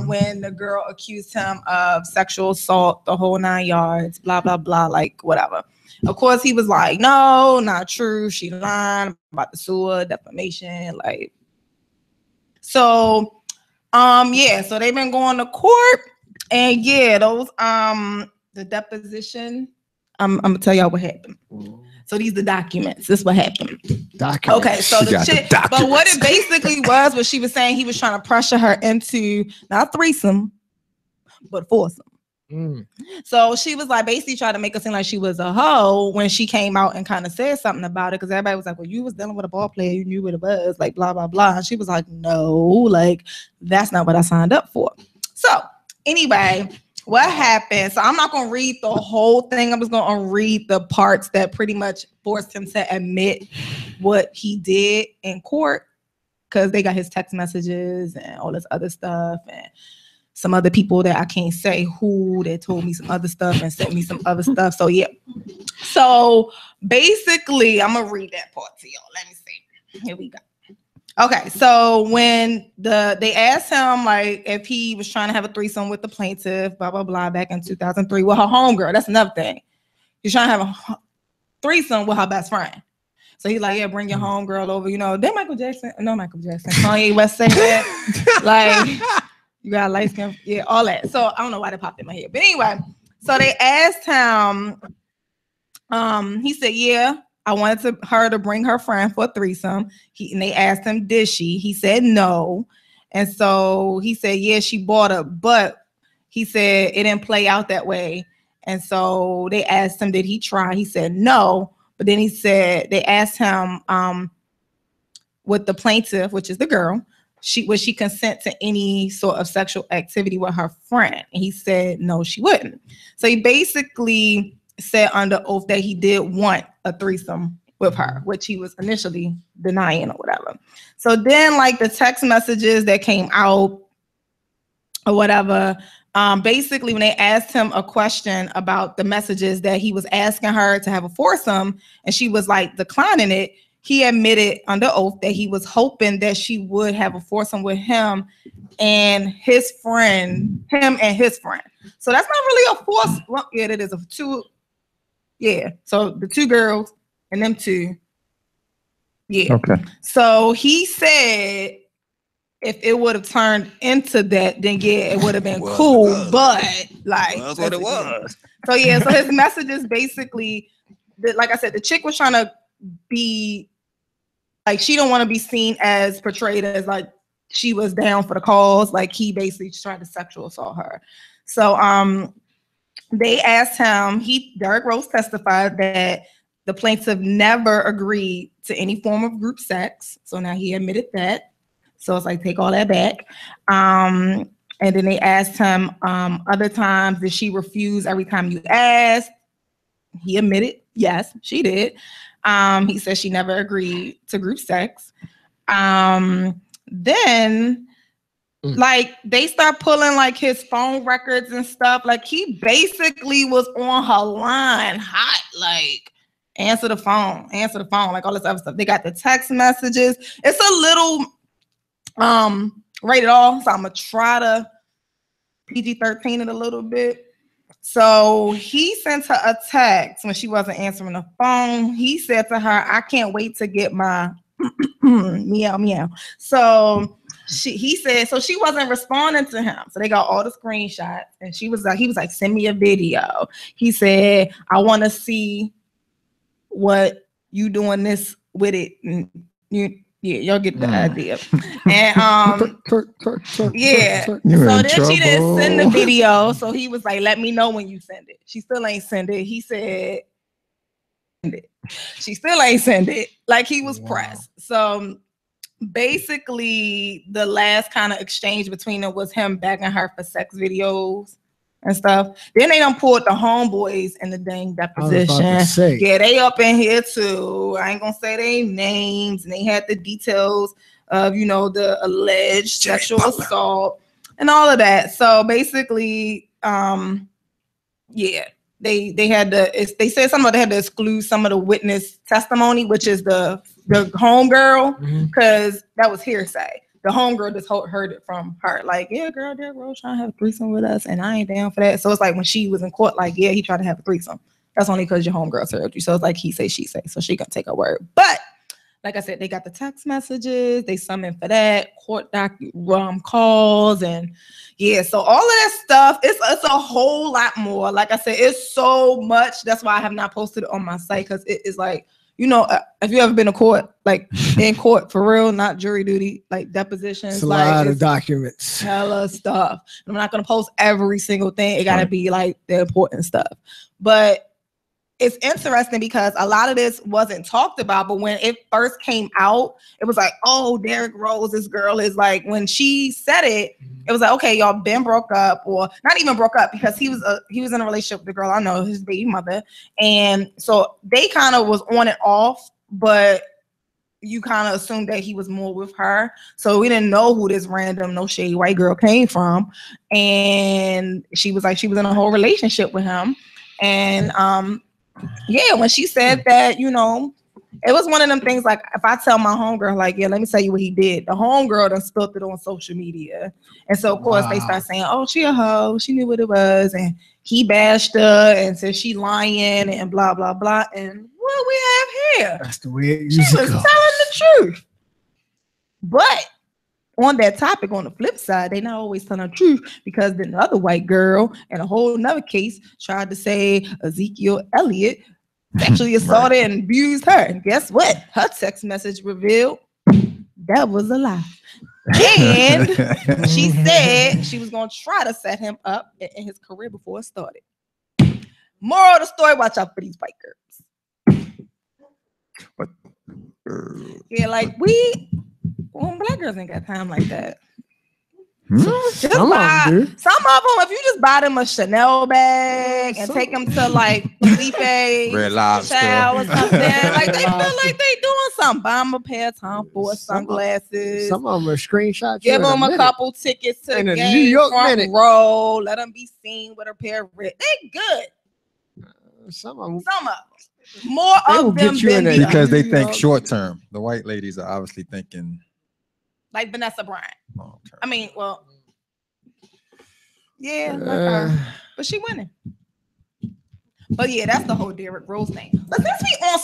when the girl accused him of sexual assault, the whole 9 yards, blah, blah, blah, like whatever. Of course, he was like, no, not true. She lying about the sewer, defamation, like. So, yeah, so they've been going to court. And yeah, those, the deposition, I'm going to tell y'all what happened. So these are the documents. This is what happened. Documents. Okay, so the chick, but what it basically was she was saying he was trying to pressure her into not a threesome, but foursome. So she was like basically trying to make it seem like she was a hoe when she came out and kind of said something about it, because everybody was like, well, you was dealing with a ball player, you knew what it was, like blah blah blah. And she was like, no, like that's not what I signed up for. So anyway, what happened? So I'm not gonna read the whole thing. I'm just gonna read the parts that pretty much forced him to admit what he did in court, because they got his text messages and all this other stuff, and some other people that I can't say who, that told me some other stuff and sent me some other stuff. So yeah. So basically, I'm gonna read that part to y'all. Let me see. Here we go. Okay, so when they asked him like if he was trying to have a threesome with the plaintiff, blah blah blah, back in 2003 with her homegirl. That's another thing. He's trying to have a threesome with her best friend. So he's like, yeah, bring your homegirl over. You know, then Michael Jackson, Kanye West said that. Like, you got light skin, yeah, all that. So I don't know why that popped in my head. But anyway, so they asked him, he said, yeah, I wanted her to bring her friend for a threesome. And they asked him, did she? He said no. And so he said, yeah, she bought her, but he said it didn't play out that way. And so they asked him, did he try? He said no. But then he said, they asked him with the plaintiff, which is the girl, would she consent to any sort of sexual activity with her friend? And he said, no, she wouldn't. So he basically said under oath that he did want a threesome with her, which he was initially denying or whatever. So then like the text messages that came out or whatever, basically when they asked him a question about the messages that he was asking her to have a foursome and she was like declining it, he admitted under oath that he was hoping that she would have a foursome with him and his friend, So that's not really a force. Well, yeah, it is a two. Yeah. So the two girls and them two. Yeah. Okay. So he said if it would have turned into that, then yeah, it would have been cool. But like that's what it was. So yeah, so his message is basically that, like I said, the chick was trying to be like, she don't want to be seen as portrayed as like she was down for the cause. Like he basically tried to sexual assault her. So they asked him, Derrick Rose testified that the plaintiff never agreed to any form of group sex. So now he admitted that. So it's like, take all that back. And then they asked him other times, did she refuse every time you asked? He admitted, yes, she did. He said she never agreed to group sex. Then like they start pulling like his phone records and stuff. Like he basically was on her line hot, like answer the phone, like all this other stuff. They got the text messages. It's a little rated R, so I'm gonna try to PG-13 it a little bit. So he sent her a text when she wasn't answering the phone. He said to her, I can't wait to get my meow meow. So he said, so she wasn't responding to him. So they got all the screenshots and he was like, send me a video. He said, I want to see what you doing this with it. And y'all get the idea. And yeah. So then she didn't send the video. So he was like, let me know when you send it. She still ain't send it. He said, she still ain't send it. Like he was pressed. So basically the last kind of exchange between them was him begging her for sex videos and stuff. Then they done pulled the homeboys in the dang deposition. Yeah, they up in here too. I ain't gonna say their names, and they had the details of, you know, the alleged sexual assault and all of that. So basically, yeah, they had to. They said something. They had to exclude some of the witness testimony, which is the homegirl, because that was hearsay. the homegirl just heard it from her. Like, yeah, girl, Derrick Rose trying to have a threesome with us, and I ain't down for that. So it's like when she was in court, like, yeah, he tried to have a threesome. That's only because your homegirl heard you. So it's like he say, she say. So she gonna take her word. But like I said, they got the text messages. They summoned for that court calls, and yeah. So all of that stuff, it's a whole lot more. Like I said, it's so much. That's why I have not posted it on my site, because it is like, you know, if you ever been to court, like in court for real, not jury duty, like depositions, it's a lot of documents, hella stuff. I'm not gonna post every single thing. It gotta be like the important stuff, but. It's interesting because a lot of this wasn't talked about, but when it first came out, it was like, oh, Derrick Rose, this girl is like, when she said it, it was like, okay, y'all been broke up, or not even broke up, because he was in a relationship with the girl I know, his baby mother. And so they kind of was on and off, but you kind of assumed that he was more with her. So we didn't know who this random no shade white girl came from. And she was like, she was in a whole relationship with him. And yeah, when she said that, you know, it was one of them things like, if I tell my homegirl, like, yeah, let me tell you what he did, the homegirl done spilled it on social media. And so, of course, they start saying, oh, she a hoe, she knew what it was, and he bashed her and said she lying and blah, blah, blah. And what we have here? That's the way it usually goes. She was telling the truth. But on that topic, on the flip side, they not always telling the truth, because then the other white girl in a whole nother case tried to say Ezekiel Elliott sexually assaulted and abused her. And guess what? Her text message revealed that was a lie. And she said she was going to try to set him up in his career before it started. Moral of the story, watch out for these white girls. Yeah, like well, black girls ain't got time like that. Some of them, if you just buy them a Chanel bag and take them to like Felipe, Red Lobster or something, like they feel like they doing something. Buy them a pair of Tom Ford sunglasses. Some of them are screenshots. Give them a couple tickets to the game, New York front row. Let them be seen with a pair of red. They good. Some of them. More of them because they think short term. The white ladies are obviously thinking. Like Vanessa Bryant. I mean, well, yeah, like her, but she winning. But yeah, that's the whole Derrick Rose thing. But since we on